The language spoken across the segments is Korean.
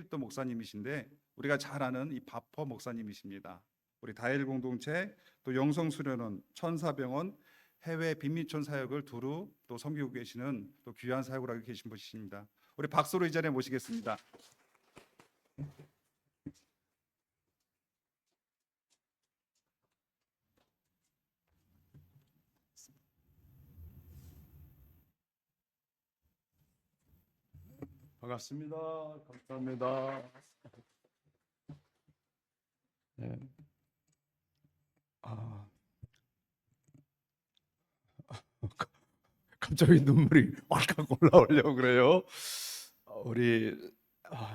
홍익도 목사님이신데 우리가 잘 아는 이 바퍼 목사님이십니다. 우리 다일 공동체, 또 영성수련원, 천사병원, 해외 빈민촌 사역을 두루 또 섬기고 계시는 또 귀한 사역을 하고 계신 분이십니다. 우리 박수로 이 자리에 모시겠습니다. 반갑습니다. 감사합니다. 네. 갑자기 눈물이 왈칵 올라오려고 그래요. 우리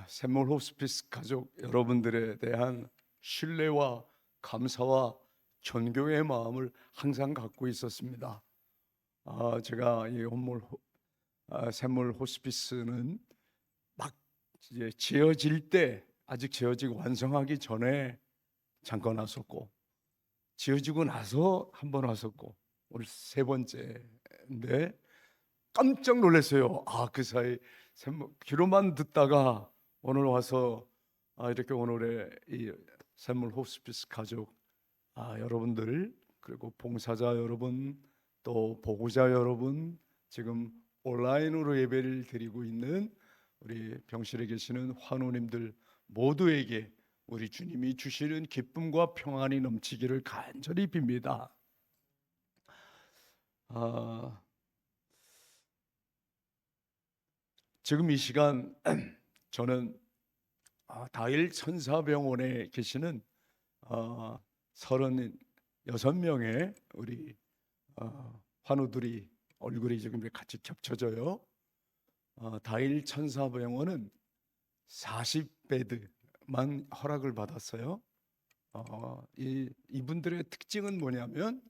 샘물 호스피스 가족 여러분들에 대한 신뢰와 감사와 존경의 마음을 항상 갖고 있었습니다. 제가 이 샘물 호스피스는 막 이제 지어질 때, 아직 지어지고 완성하기 전에 잠깐 왔었고, 지어지고 나서 한 번 왔었고, 오늘 세 번째인데 깜짝 놀랐어요. 그 사이 귀로만 듣다가 오늘 와서 이렇게 오늘의 이 샘물 호스피스 가족 여러분들, 그리고 봉사자 여러분, 또 보호자 여러분, 지금 온라인으로 예배를 드리고 있는 우리 병실에 계시는 환우님들 모두에게 우리 주님이 주시는 기쁨과 평안이 넘치기를 간절히 빕니다. 지금 이 시간 저는 다일 천사병원에 계시는 36명의 우리 환우들이 얼굴이 지금 같이 겹쳐져요. 다일 천사병원은 40베드만 허락을 받았어요. 이분들의 특징은 뭐냐면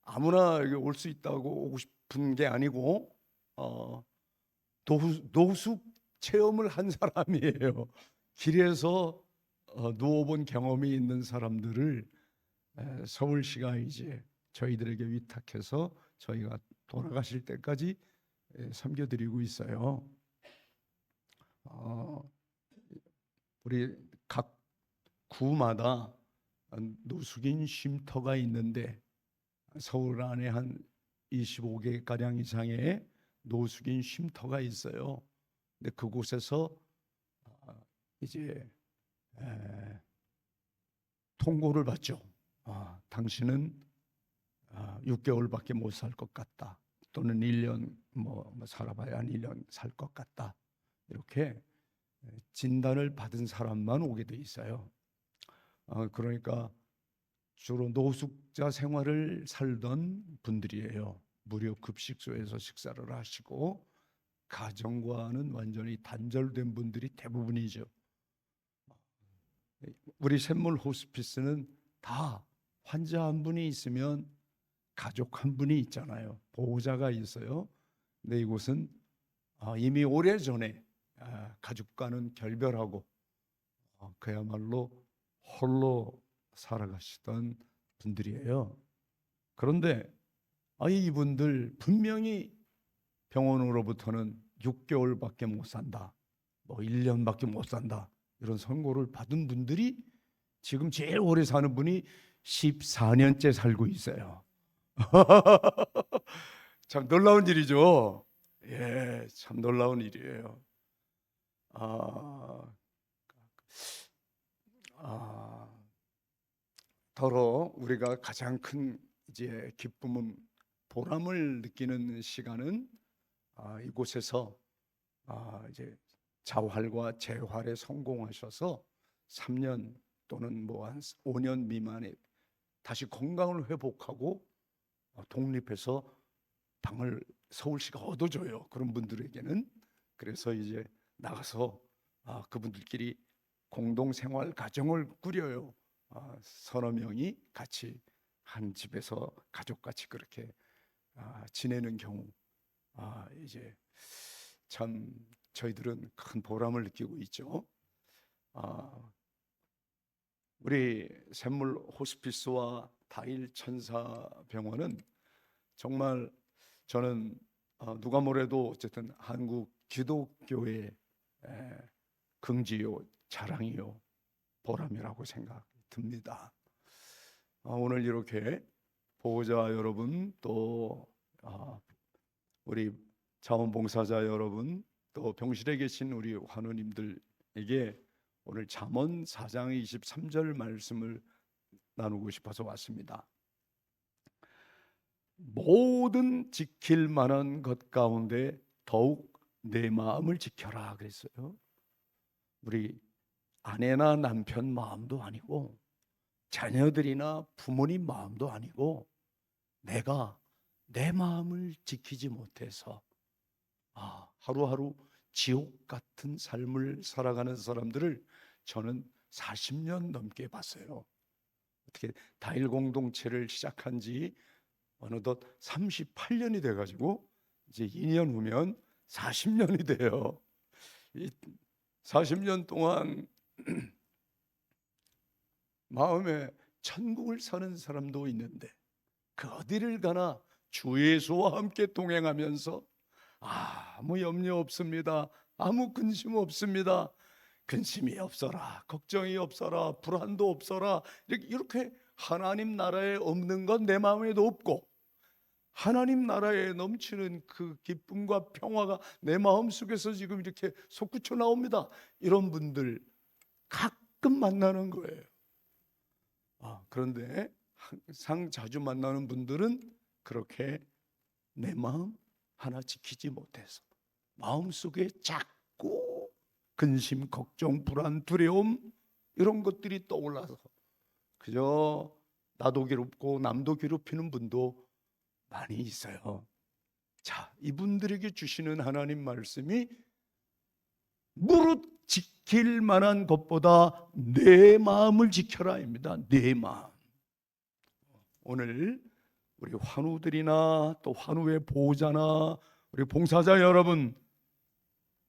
아무나 여기 올 수 있다고 오고 싶은 게 아니고 노숙 체험을 한 사람이에요. 길에서 누워본 경험이 있는 사람들을 서울시가 이제 저희들에게 위탁해서 저희가 돌아가실 때까지 섬겨드리고 있어요. 우리 각 구마다 노숙인 쉼터가 있는데 서울 안에 한 25개 가량 이상의 노숙인 쉼터가 있어요. 근데 그곳에서 이제 통고를 받죠. 당신은 6개월밖에 못 살 것 같다. 또는 1년 살아봐야 한 1년 살 것 같다. 이렇게 진단을 받은 사람만 오게 돼 있어요. 그러니까 주로 노숙자 생활을 살던 분들이에요. 무료 급식소에서 식사를 하시고 가정과는 완전히 단절된 분들이 대부분이죠. 우리 샘물 호스피스는 다 환자 한 분이 있으면 가족 한 분이 있잖아요. 보호자가 있어요. 근데 이곳은 이미 오래전에 가족과는 결별하고 그야말로 홀로 살아가시던 분들이에요. 그런데 이분들 분명히 병원으로부터는 6개월밖에 못 산다, 1년밖에 못 산다, 이런 선고를 받은 분들이 지금 제일 오래 사는 분이 14년째 살고 있어요. 참 놀라운 일이죠. 예, 참 놀라운 일이에요. 더러 우리가 가장 큰 이제 기쁨은, 보람을 느끼는 시간은 이곳에서 이제 자활과 재활에 성공하셔서 3년 또는 한 5년 미만에 다시 건강을 회복하고 독립해서 방을 서울시가 얻어줘요. 그런 분들에게는. 그래서 이제 나가서 그분들끼리 공동생활 가정을 꾸려요. 서너 명이 같이 한 집에서 가족같이 그렇게 지내는 경우, 이제 참 저희들은 큰 보람을 느끼고 있죠. 우리 샘물 호스피스와 다일 천사병원은 정말 저는 누가 뭐래도 어쨌든 한국 기독교의 긍지요, 자랑이요, 보람이라고 생각이 듭니다. 오늘 이렇게 보호자 여러분, 또 우리 자원봉사자 여러분, 또 병실에 계신 우리 환우님들에게 오늘 잠언 4장 23절 말씀을 나누고 싶어서 왔습니다. 모든 지킬 만한 것 가운데 더욱 내 마음을 지켜라 그랬어요. 우리 아내나 남편 마음도 아니고 자녀들이나 부모님 마음도 아니고 내가 내 마음을 지키지 못해서 하루하루 지옥 같은 삶을 살아가는 사람들을 저는 40년 넘게 봤어요. 어떻게 다일 공동체를 시작한 지 어느덧 38년이 돼가지고 이제 2년 후면 40년이 돼요. 이 40년 동안 마음에 천국을 사는 사람도 있는데 그 어디를 가나 주 예수와 함께 동행하면서 아무 염려 없습니다. 아무 근심 없습니다. 근심이 없어라, 걱정이 없어라, 불안도 없어라, 이렇게 하나님 나라에 없는 건 내 마음에도 없고 하나님 나라에 넘치는 그 기쁨과 평화가 내 마음 속에서 지금 이렇게 솟구쳐 나옵니다. 이런 분들 가끔 만나는 거예요. 그런데 항상 자주 만나는 분들은 그렇게 내 마음 하나 지키지 못해서 마음속에 자꾸 근심, 걱정, 불안, 두려움 이런 것들이 떠올라서 그저 나도 괴롭고 남도 괴롭히는 분도 많이 있어요. 자, 이분들에게 주시는 하나님 말씀이 무릇 지킬 만한 것보다 내 마음을 지켜라입니다. 내 마음. 오늘 우리 환우들이나 또 환우의 보호자나 우리 봉사자 여러분,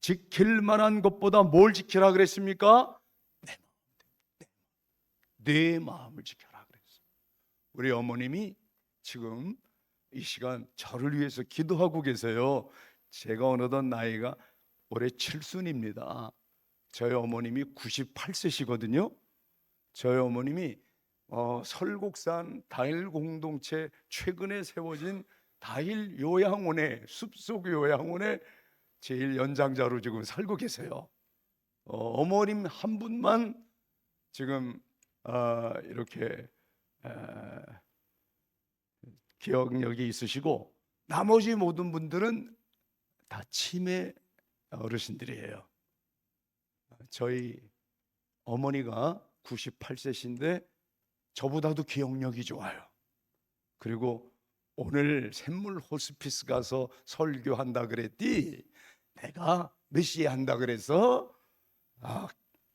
지킬 만한 것보다 뭘 지키라 그랬습니까? 내 마음을 지켜라 그랬어요. 우리 어머님이 지금 이 시간 저를 위해서 기도하고 계세요. 제가 어느덧 나이가 올해 7순입니다. 저희 어머님이 98세시거든요. 저희 어머님이 설곡산 다일 공동체 최근에 세워진 다일 요양원에, 숲속 요양원에 제일 연장자로 지금 살고 계세요. 어머님 한 분만 지금 이렇게 기억력이 있으시고 나머지 모든 분들은 다 치매 어르신들이에요. 저희 어머니가 98세신데 저보다도 기억력이 좋아요. 그리고 오늘 샘물 호스피스 가서 설교한다 그랬디, 내가 몇 시에 한다 그래서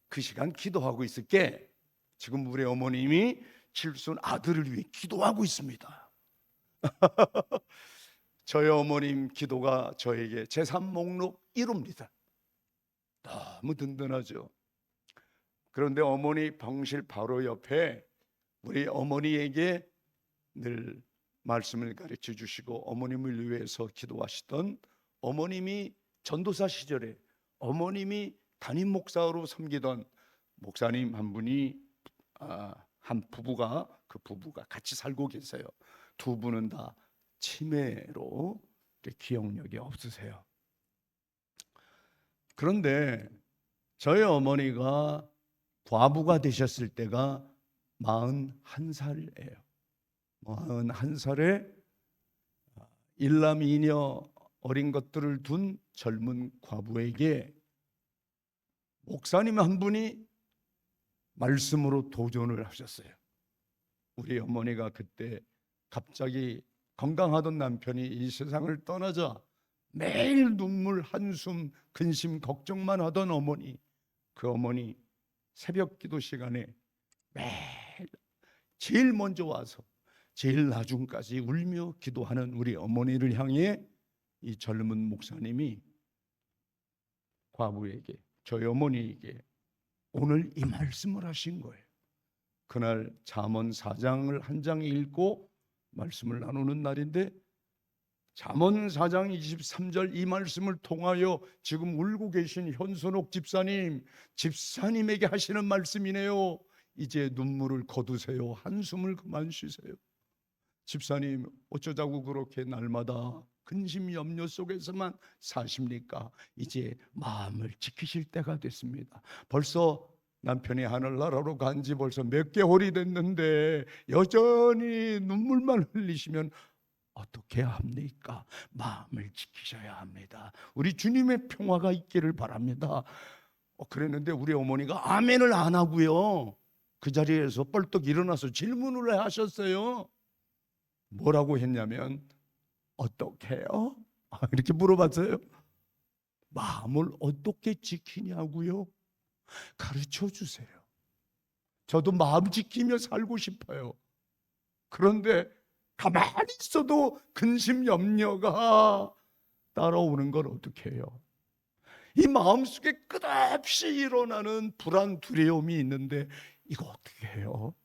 그 시간 기도하고 있을게. 지금 우리 어머님이 칠순 아들을 위해 기도하고 있습니다. 저희 어머님 기도가 저에게 재산 목록 1호입니다. 너무 든든하죠. 그런데 어머니 병실 바로 옆에 우리 어머니에게 늘 말씀을 가르쳐 주시고 어머님을 위해서 기도하시던 어머님이 전도사 시절에 어머님이 담임 목사로 섬기던 목사님 한 분이 한 부부가 그 부부가 같이 살고 계세요. 두 분은 다 치매로 기억력이 없으세요. 그런데 저희 어머니가 과부가 되셨을 때가 41살이에요. 41살에 일남 이녀 어린 것들을 둔 젊은 과부에게 목사님 한 분이 말씀으로 도전을 하셨어요. 우리 어머니가 그때 갑자기 건강하던 남편이 이 세상을 떠나자 매일 눈물, 한숨, 근심, 걱정만 하던 어머니, 그 어머니 새벽 기도 시간에 매일 제일 먼저 와서 제일 나중까지 울며 기도하는 우리 어머니를 향해 이 젊은 목사님이 과부에게, 저희 어머니에게 오늘 이 말씀을 하신 거예요. 그날 잠언 4장을 한 장 읽고 말씀을 나누는 날인데 잠언 4장 23절 이 말씀을 통하여 지금 울고 계신 현선옥 집사님에게 하시는 말씀이네요. 이제 눈물을 거두세요. 한숨을 그만 쉬세요. 집사님, 어쩌자고 그렇게 날마다 근심 염려 속에서만 사십니까? 이제 마음을 지키실 때가 됐습니다. 벌써 남편이 하늘나라로 간 지 벌써 몇 개월이 됐는데 여전히 눈물만 흘리시면 어떻게 합니까? 마음을 지키셔야 합니다. 우리 주님의 평화가 있기를 바랍니다. 그랬는데 우리 어머니가 아멘을 안 하고요, 그 자리에서 벌떡 일어나서 질문을 하셨어요. 뭐라고 했냐면, 어떻게 해요? 이렇게 물어봤어요. 마음을 어떻게 지키냐고요? 가르쳐 주세요. 저도 마음 지키며 살고 싶어요. 그런데 가만히 있어도 근심 염려가 따라오는 걸 어떻게 해요? 이 마음속에 끝없이 일어나는 불안, 두려움이 있는데 이거 어떻게 해요?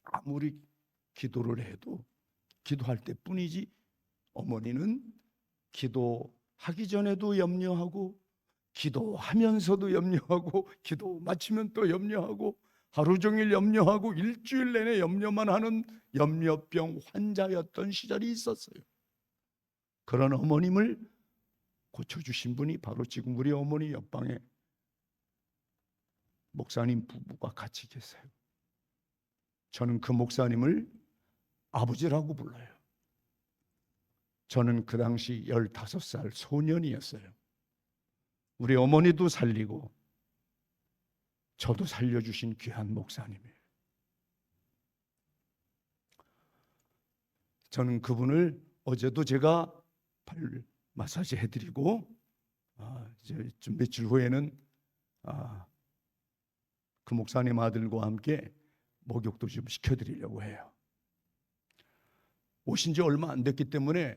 아무리 기도를 해도 기도할 때뿐이지, 어머니는 기도하기 전에도 염려하고 기도하면서도 염려하고 기도 마치면 또 염려하고 하루 종일 염려하고 일주일 내내 염려만 하는 염려병 환자였던 시절이 있었어요. 그런 어머님을 고쳐주신 분이 바로 지금 우리 어머니 옆방에 목사님 부부가 같이 계세요. 저는 그 목사님을 아버지라고 불러요. 저는 그 당시 15살 소년이었어요. 우리 어머니도 살리고 저도 살려주신 귀한 목사님이에요. 저는 그분을 어제도 제가 발 마사지 해드리고 이제 좀 며칠 후에는 그 목사님 아들과 함께 목욕도 좀 시켜드리려고 해요. 오신 지 얼마 안 됐기 때문에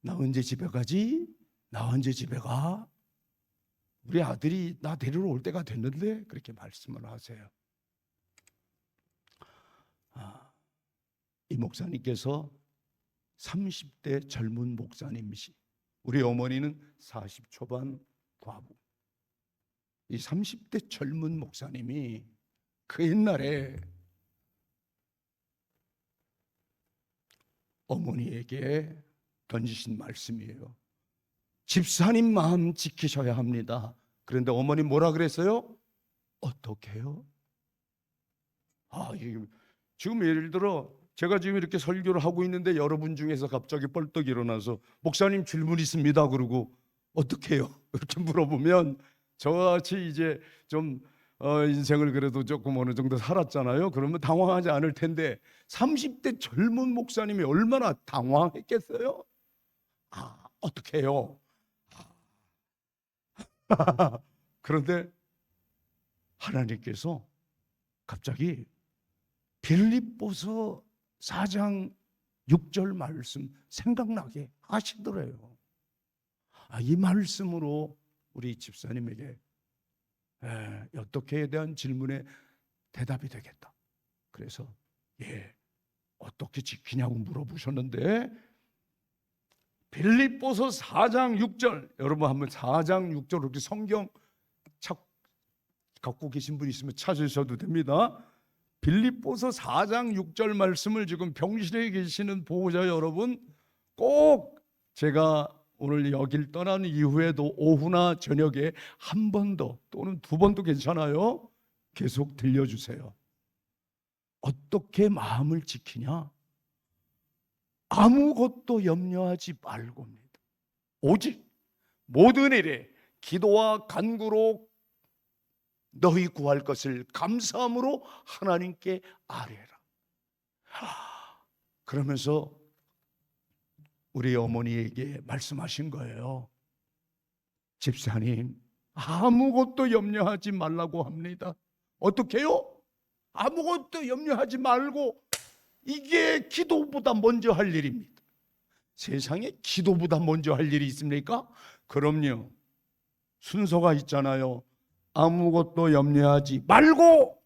나 언제 집에 가지? 나 언제 집에 가? 우리 아들이 나 데리러 올 때가 됐는데 그렇게 말씀을 하세요. 이 목사님께서 30대 젊은 목사님이시, 우리 어머니는 40 초반 과부. 이 30대 젊은 목사님이 그 옛날에 어머니에게 던지신 말씀이에요. 집사님 마음 지키셔야 합니다. 그런데 어머니 뭐라 그랬어요? 어떻게 해요? 지금 예를 들어 제가 지금 이렇게 설교를 하고 있는데 여러분 중에서 갑자기 벌떡 일어나서 목사님 질문 있습니다 그러고 어떻게 해요? 이렇게 물어보면 저같이 이제 좀 인생을 그래도 조금 어느 정도 살았잖아요. 그러면 당황하지 않을 텐데 30대 젊은 목사님이 얼마나 당황했겠어요? 어떻게 해요? 그런데 하나님께서 갑자기 빌립보서 4장 6절 말씀 생각나게 하시더래요. 이 말씀으로 우리 집사님에게 어떻게에 대한 질문에 대답이 되겠다. 그래서 어떻게 지키냐고 물어보셨는데 빌립보서 4장 6절, 여러분 한번 4장 6절 이렇게 성경 갖고 계신 분 있으면 찾으셔도 됩니다. 빌립보서 4장 6절 말씀을 지금 병실에 계시는 보호자 여러분 꼭 제가 오늘 여길 떠난 이후에도 오후나 저녁에 한 번 더 또는 두 번도 괜찮아요. 계속 들려주세요. 어떻게 마음을 지키냐? 아무것도 염려하지 말고입니다. 오직 모든 일에 기도와 간구로 너희 구할 것을 감사함으로 하나님께 아뢰라. 그러면서 우리 어머니에게 말씀하신 거예요. 집사님, 아무것도 염려하지 말라고 합니다. 어떻게 해요? 아무것도 염려하지 말고, 이게 기도보다 먼저 할 일입니다. 세상에 기도보다 먼저 할 일이 있습니까? 그럼요. 순서가 있잖아요. 아무것도 염려하지 말고,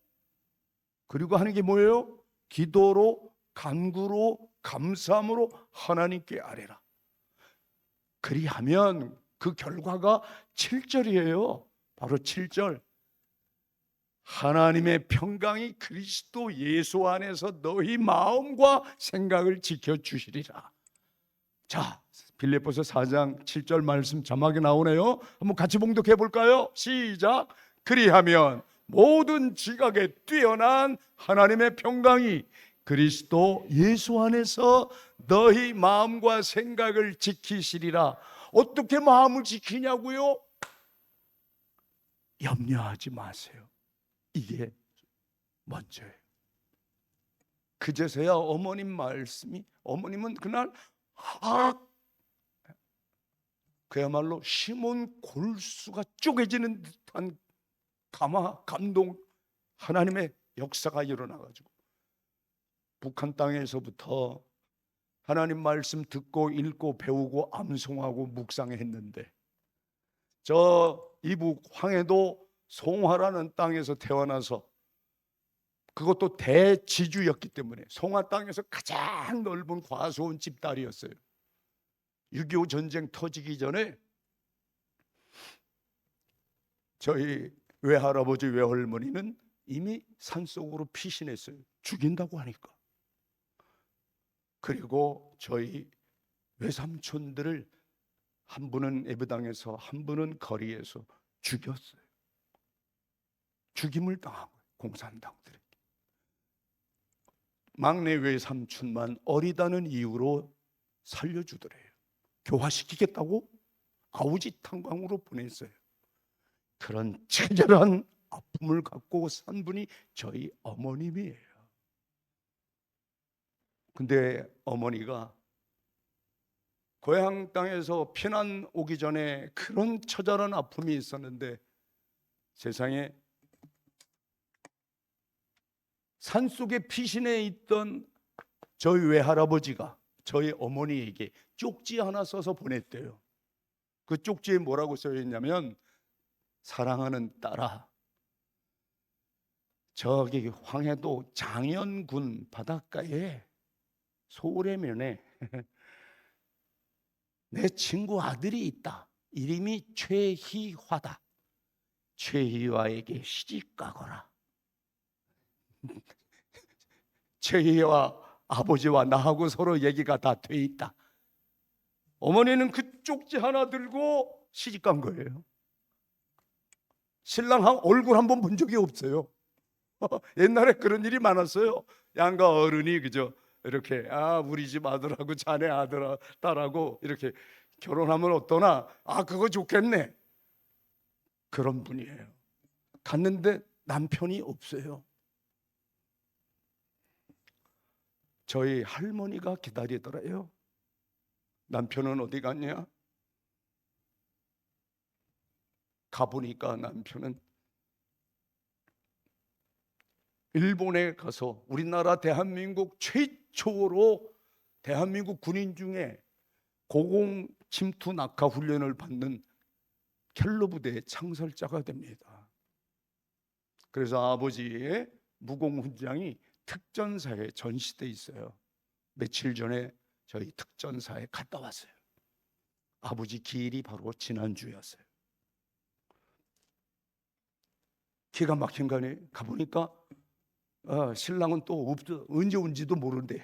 그리고 하는 게 뭐예요? 기도로, 간구로, 감사함으로 하나님께 아뢰라. 그리하면 그 결과가 7절이에요. 바로 7절. 하나님의 평강이 그리스도 예수 안에서 너희 마음과 생각을 지켜주시리라. 자, 빌립보서 4장 7절 말씀 자막에 나오네요. 한번 같이 봉독해 볼까요? 시작. 그리하면 모든 지각에 뛰어난 하나님의 평강이 그리스도 예수 안에서 너희 마음과 생각을 지키시리라. 어떻게 마음을 지키냐고요? 염려하지 마세요. 이게 먼저예요. 그제서야 어머님 말씀이, 어머님은 그날 그야말로 시몬 골수가 쪼개지는 듯한 감동, 하나님의 역사가 일어나가지고 북한 땅에서부터 하나님 말씀 듣고 읽고 배우고 암송하고 묵상했는데, 저 이북 황해도 송화라는 땅에서 태어나서, 그것도 대지주였기 때문에 송화 땅에서 가장 넓은 과수원 집딸이었어요. 6.25 전쟁 터지기 전에 저희 외할아버지 외할머니는 이미 산속으로 피신했어요. 죽인다고 하니까. 그리고 저희 외삼촌들을 한 분은 예배당에서 한 분은 거리에서 죽였어요. 죽임을 당하고 공산당들에게. 막내 외삼촌만 어리다는 이유로 살려주더래요. 교화시키겠다고 아우지 탄광으로 보냈어요. 그런 처절한 아픔을 갖고 산 분이 저희 어머님이에요. 근데 어머니가 고향 땅에서 피난 오기 전에 그런 처절한 아픔이 있었는데, 세상에 산속에 피신해 있던 저희 외할아버지가 저희 어머니에게 쪽지 하나 써서 보냈대요. 그 쪽지에 뭐라고 써 있냐면, 사랑하는 딸아, 저기 황해도 장현군 바닷가에 소래면에 내 친구 아들이 있다. 이름이 최희화다. 최희화에게 시집 가거라. 최희화 아버지와 나하고 서로 얘기가 다 돼 있다. 어머니는 그 쪽지 하나 들고 시집 간 거예요. 신랑 얼굴 한번 본 적이 없어요. 옛날에 그런 일이 많았어요. 양가 어른이 그죠, 이렇게 우리 집 아들하고 자네 아들 딸하고 이렇게 결혼하면 어떠나, 그거 좋겠네, 그런 분이에요. 갔는데 남편이 없어요. 저희 할머니가 기다리더래요. 남편은 어디 갔냐? 가보니까 남편은 일본에 가서 우리나라 대한민국 최초로 대한민국 군인 중에 고공 침투 낙하 훈련을 받는 켈러 부대의 창설자가 됩니다. 그래서 아버지의 무공훈장이 특전사에 전시돼 있어요. 며칠 전에 저희 특전사에 갔다 왔어요. 아버지 기일이 바로 지난주였어요. 기가 막힌 거네. 가보니까 신랑은 또 없어. 언제 온지도 모른대.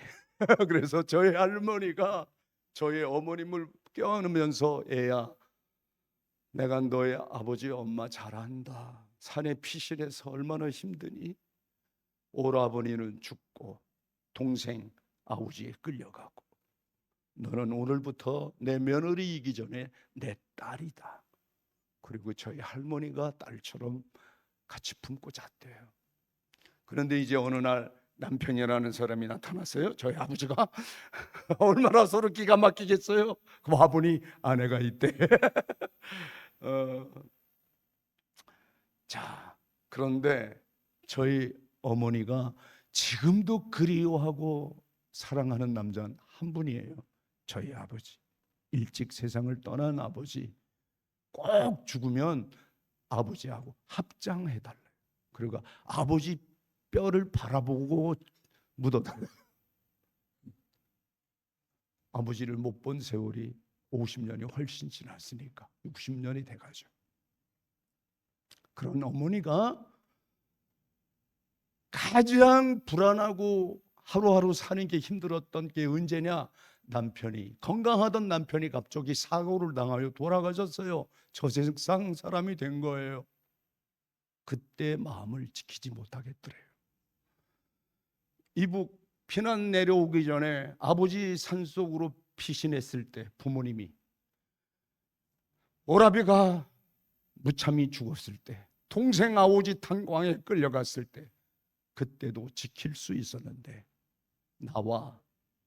그래서 저희 할머니가 저희 어머님을 껴안으면서, 애야, 내가 너의 아버지 엄마 잘 안다. 산에 피신해서 얼마나 힘드니? 오라버니는 죽고 동생 아우지에 끌려가고, 너는 오늘부터 내 며느리이기 전에 내 딸이다. 그리고 저희 할머니가 딸처럼 같이 품고 잤대요. 그런데 이제 어느 날 남편이라는 사람이 나타났어요. 저희 아버지가. 얼마나 서로 기가 막히겠어요. 와보니 아내가 있대. 자, 그런데 저희 어머니가 지금도 그리워하고 사랑하는 남자는 한 분이에요. 저희 아버지. 일찍 세상을 떠난 아버지. 꼭 죽으면 아버지하고 합장해달래요. 그리고 아버지 뼈를 바라보고 묻어달래요. 아버지를 못 본 세월이 50년이 훨씬 지났으니까 60년이 돼가죠. 그런 어머니가 가장 불안하고 하루하루 사는 게 힘들었던 게 언제냐? 건강하던 남편이 갑자기 사고를 당하여 돌아가셨어요. 저 세상 사람이 된 거예요. 그때 마음을 지키지 못하겠더래요. 이북 피난 내려오기 전에 아버지 산속으로 피신했을 때 부모님이, 오라비가 무참히 죽었을 때, 동생 아오지 탄광에 끌려갔을 때, 그때도 지킬 수 있었는데 나와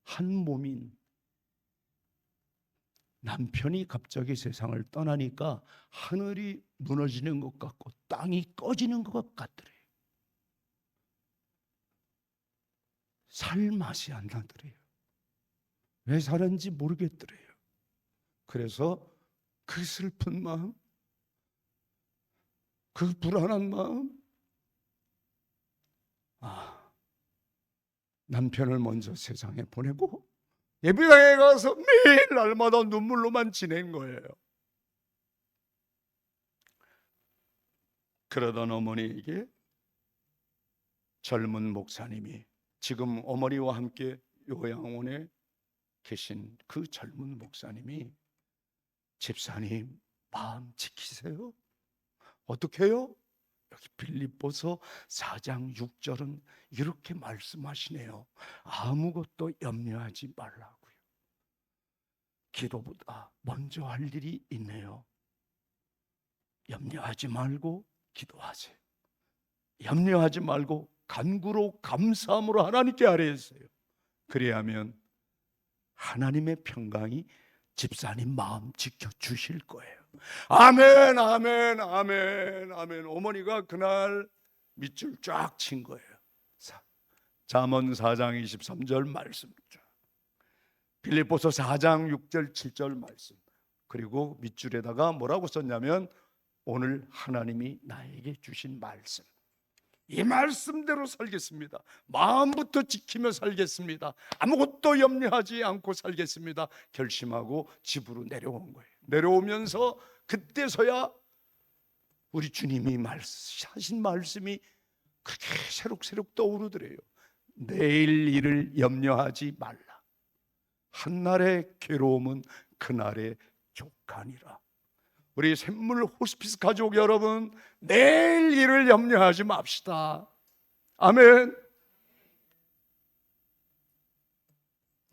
한 몸인 남편이 갑자기 세상을 떠나니까 하늘이 무너지는 것 같고 땅이 꺼지는 것 같더래요. 살 맛이 안 나더래요. 왜 사는지 모르겠더래요. 그래서 그 슬픈 마음, 그 불안한 마음, 남편을 먼저 세상에 보내고 예배당에 가서 매일 날마다 눈물로만 지낸 거예요. 그러던 어머니에게 젊은 목사님이, 지금 어머니와 함께 요양원에 계신 그 젊은 목사님이, 집사님 마음 지키세요. 어떻게 해요? 여기 빌립보서 4장 6절은 이렇게 말씀하시네요. 아무것도 염려하지 말라고요. 기도보다 먼저 할 일이 있네요. 염려하지 말고 기도하세요. 염려하지 말고 간구로 감사함으로 하나님께 아뢰었어요. 그래야면 하나님의 평강이 집사님 마음 지켜주실 거예요. 아멘, 아멘, 아멘, 아멘. 어머니가 그날 밑줄 쫙 친 거예요. 잠언 4장 23절 말씀, 빌립보서 4장 6절 7절 말씀, 그리고 밑줄에다가 뭐라고 썼냐면 오늘 하나님이 나에게 주신 말씀, 이 말씀대로 살겠습니다. 마음부터 지키며 살겠습니다. 아무것도 염려하지 않고 살겠습니다. 결심하고 집으로 내려온 거예요. 내려오면서 그때서야 우리 주님이 하신 말씀이 그렇게 새록새록 떠오르더래요. 내일 일을 염려하지 말라. 한날의 괴로움은 그날의 족하니라. 우리 샘물 호스피스 가족 여러분, 내일 일을 염려하지 맙시다. 아멘.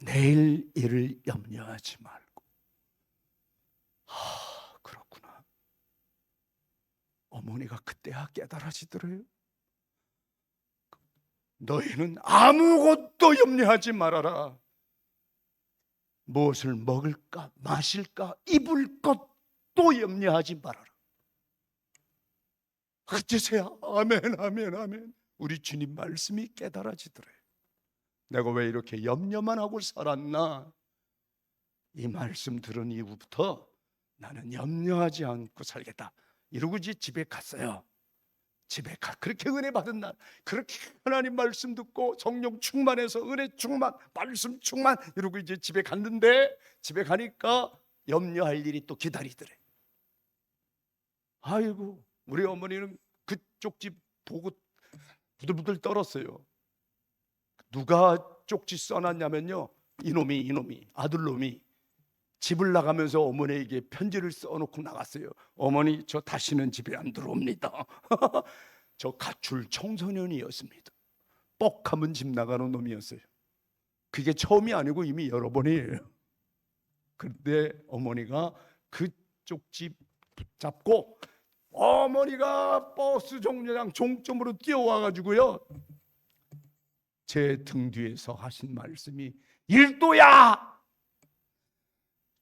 내일 일을 염려하지 말고. 그렇구나. 어머니가 그때야 깨달아지더래요. 너희는 아무것도 염려하지 말아라. 무엇을 먹을까, 마실까, 입을 것도 염려하지 말아라. 어째서야? 아멘, 아멘, 아멘. 우리 주님 말씀이 깨달아지더래요. 내가 왜 이렇게 염려만 하고 살았나? 이 말씀 들은 이후부터 나는 염려하지 않고 살겠다 이러고 이제 집에 갔어요. 그렇게 은혜 받은 날, 그렇게 하나님 말씀 듣고 성령 충만해서 은혜 충만, 말씀 충만 이러고 이제 집에 갔는데, 집에 가니까 염려할 일이 또 기다리더래. 아이고, 우리 어머니는 그쪽 집 보고 부들부들 떨었어요. 누가 쪽지 써놨냐면요, 이놈이 아들놈이 집을 나가면서 어머니에게 편지를 써놓고 나갔어요. 어머니, 저 다시는 집에 안 들어옵니다. 저 가출 청소년이었습니다. 뻑하면 집 나가는 놈이었어요. 그게 처음이 아니고 이미 여러 번이에요. 그런데 어머니가 그쪽 집 붙잡고 어머니가 버스 정류장 종점으로 뛰어와가지고요, 제 등 뒤에서 하신 말씀이, 일도야!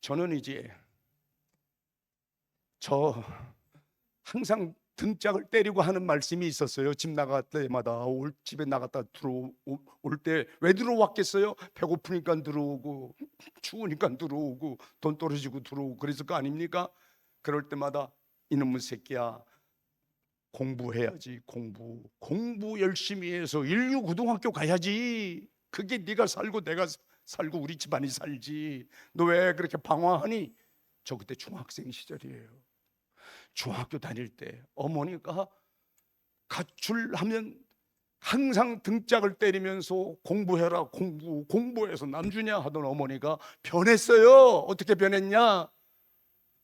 저는 이제 항상 등짝을 때리고 하는 말씀이 있었어요. 집 나갈 때마다, 집에 나갔다 들어올 때 왜 들어왔겠어요? 배고프니까 들어오고, 추우니까 들어오고, 돈 떨어지고 들어오고 그랬을 거 아닙니까? 그럴 때마다 이놈의 새끼야, 공부해야지. 공부 열심히 해서 인류고등학교 가야지. 그게 네가 살고 내가 살고 우리 집안이 살지. 너 왜 그렇게 방황하니? 저 그때 중학생 시절이에요. 중학교 다닐 때 어머니가 가출하면 항상 등짝을 때리면서 공부해라, 공부해서 남주냐 하던 어머니가 변했어요. 어떻게 변했냐?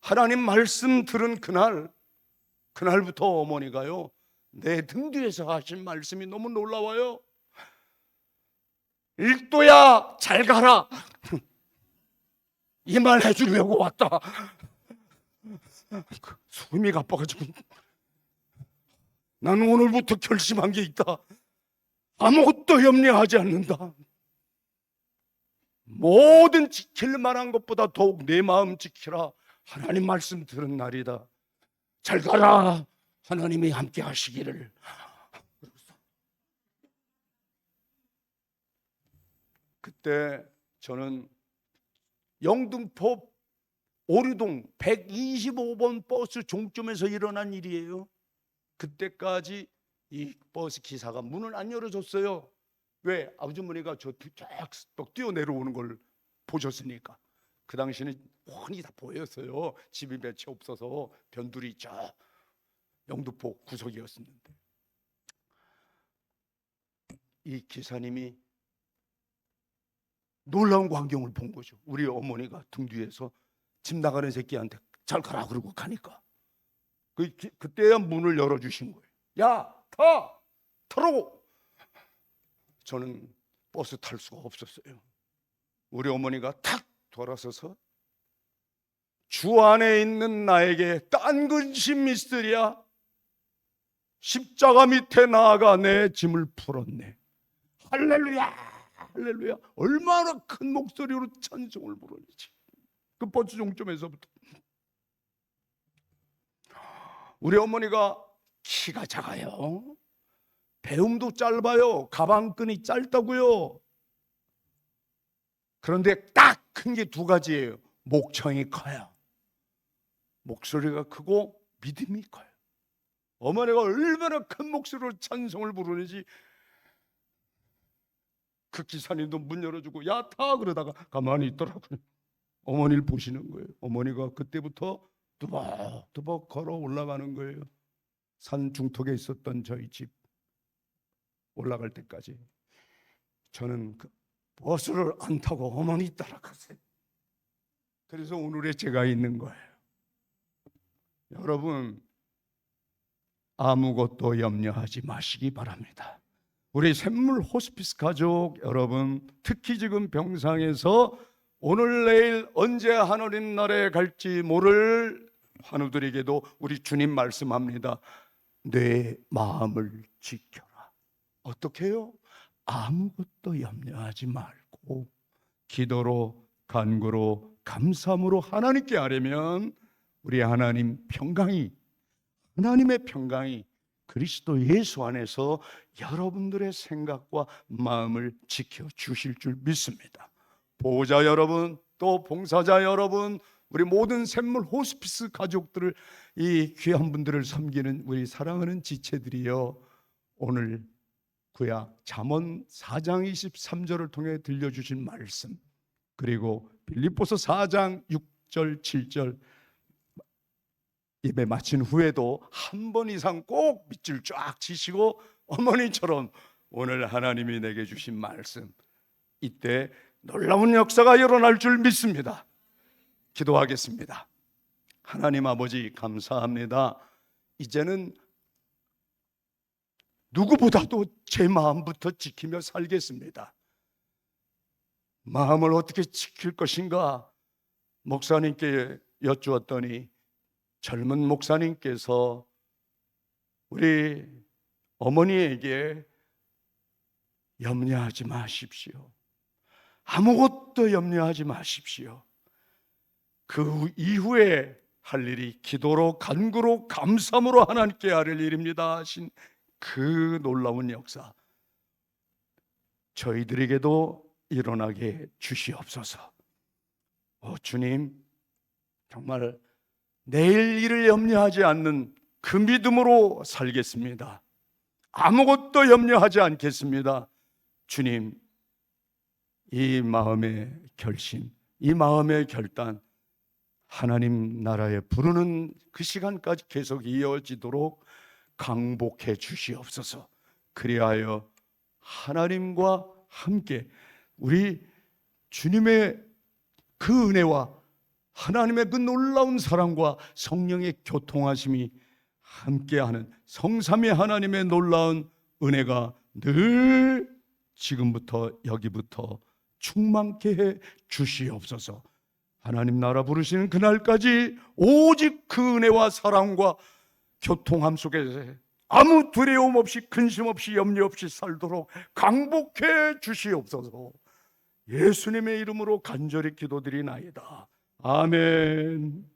하나님 말씀 들은 그날부터 어머니가요, 내 등 뒤에서 하신 말씀이 너무 놀라워요. 일도야 잘 가라, 이 말 해주려고 왔다. 숨이 가빠가지고 나는 오늘부터 결심한 게 있다. 아무것도 염려하지 않는다. 모든 지킬 만한 것보다 더욱 내 마음 지키라. 하나님 말씀 들은 날이다. 잘 가라, 하나님이 함께 하시기를. 그때 저는 영등포 오류동 125번 버스 종점에서 일어난 일이에요. 그때까지 이 버스 기사가 문을 안 열어줬어요. 왜? 아주머니가 저 쫙 뛰어 내려오는 걸 보셨으니까. 그 당시는 훤히 다 보였어요. 집이 몇 채 없어서 변두리 저 영등포 구석이었었는데, 이 기사님이 놀라운 광경을 본 거죠. 우리 어머니가 등 뒤에서 집 나가는 새끼한테 잘 가라 그러고 가니까 그때야 문을 열어주신 거예요. 야, 타라고. 저는 버스 탈 수가 없었어요. 우리 어머니가 탁 돌아서서 주 안에 있는 나에게 딴 근심 있으랴, 십자가 밑에 나아가 내 짐을 풀었네. 할렐루야, 할렐루야. 얼마나 큰 목소리로 찬송을 부르는지. 그 버스 종점에서부터. 우리 어머니가 키가 작아요. 배움도 짧아요. 가방끈이 짧다고요. 그런데 딱 큰 게 두 가지예요. 목청이 커요. 목소리가 크고 믿음이 커요. 어머니가 얼마나 큰 목소리로 찬송을 부르는지. 그 기사님도 문 열어주고 야, 타 그러다가 가만히 있더라고요. 어머니를 보시는 거예요. 어머니가 그때부터 두벅두벅 걸어 올라가는 거예요. 산 중턱에 있었던 저희 집 올라갈 때까지. 저는 그 버스를 안 타고 어머니 따라갔어요. 그래서 오늘의 제가 있는 거예요. 여러분, 아무것도 염려하지 마시기 바랍니다. 우리 샘물 호스피스 가족 여러분, 특히 지금 병상에서 오늘 내일 언제 하늘인 날에 갈지 모를 환우들에게도 우리 주님 말씀합니다. 내 마음을 지켜라. 어떻게 해요? 아무것도 염려하지 말고 기도로, 간구로, 감사함으로 하나님께 아뢰면 우리 하나님의 평강이 그리스도 예수 안에서 여러분들의 생각과 마음을 지켜주실 줄 믿습니다. 보호자 여러분, 또 봉사자 여러분, 우리 모든 샘물 호스피스 가족들을, 이 귀한 분들을 섬기는 우리 사랑하는 지체들이여, 오늘 구약 잠언 4장 23절을 통해 들려주신 말씀, 그리고 빌립보서 4장 6절 7절 예배 마친 후에도 한 번 이상 꼭 밑줄 쫙 치시고 어머니처럼 오늘 하나님이 내게 주신 말씀, 이때 놀라운 역사가 일어날 줄 믿습니다. 기도하겠습니다. 하나님 아버지 감사합니다. 이제는 누구보다도 제 마음부터 지키며 살겠습니다. 마음을 어떻게 지킬 것인가 목사님께 여쭈었더니 젊은 목사님께서 우리 어머니에게 염려하지 마십시오. 아무것도 염려하지 마십시오. 그 이후에 할 일이 기도로, 간구로, 감사함으로 하나님께 아뢰을 일입니다 하신 그 놀라운 역사, 저희들에게도 일어나게 주시옵소서. 주님, 정말 내일 일을 염려하지 않는 그 믿음으로 살겠습니다. 아무것도 염려하지 않겠습니다. 주님, 이 마음의 결심, 이 마음의 결단, 하나님 나라에 부르는 그 시간까지 계속 이어지도록 강복해 주시옵소서. 그리하여 하나님과 함께 우리 주님의 그 은혜와 하나님의 그 놀라운 사랑과 성령의 교통하심이 함께하는 성삼위 하나님의 놀라운 은혜가 늘 지금부터 여기부터 충만케 해 주시옵소서. 하나님 나라 부르시는 그날까지 오직 그 은혜와 사랑과 교통함 속에서 아무 두려움 없이 근심 없이 염려 없이 살도록 강복해 주시옵소서. 예수님의 이름으로 간절히 기도드리나이다. 아멘.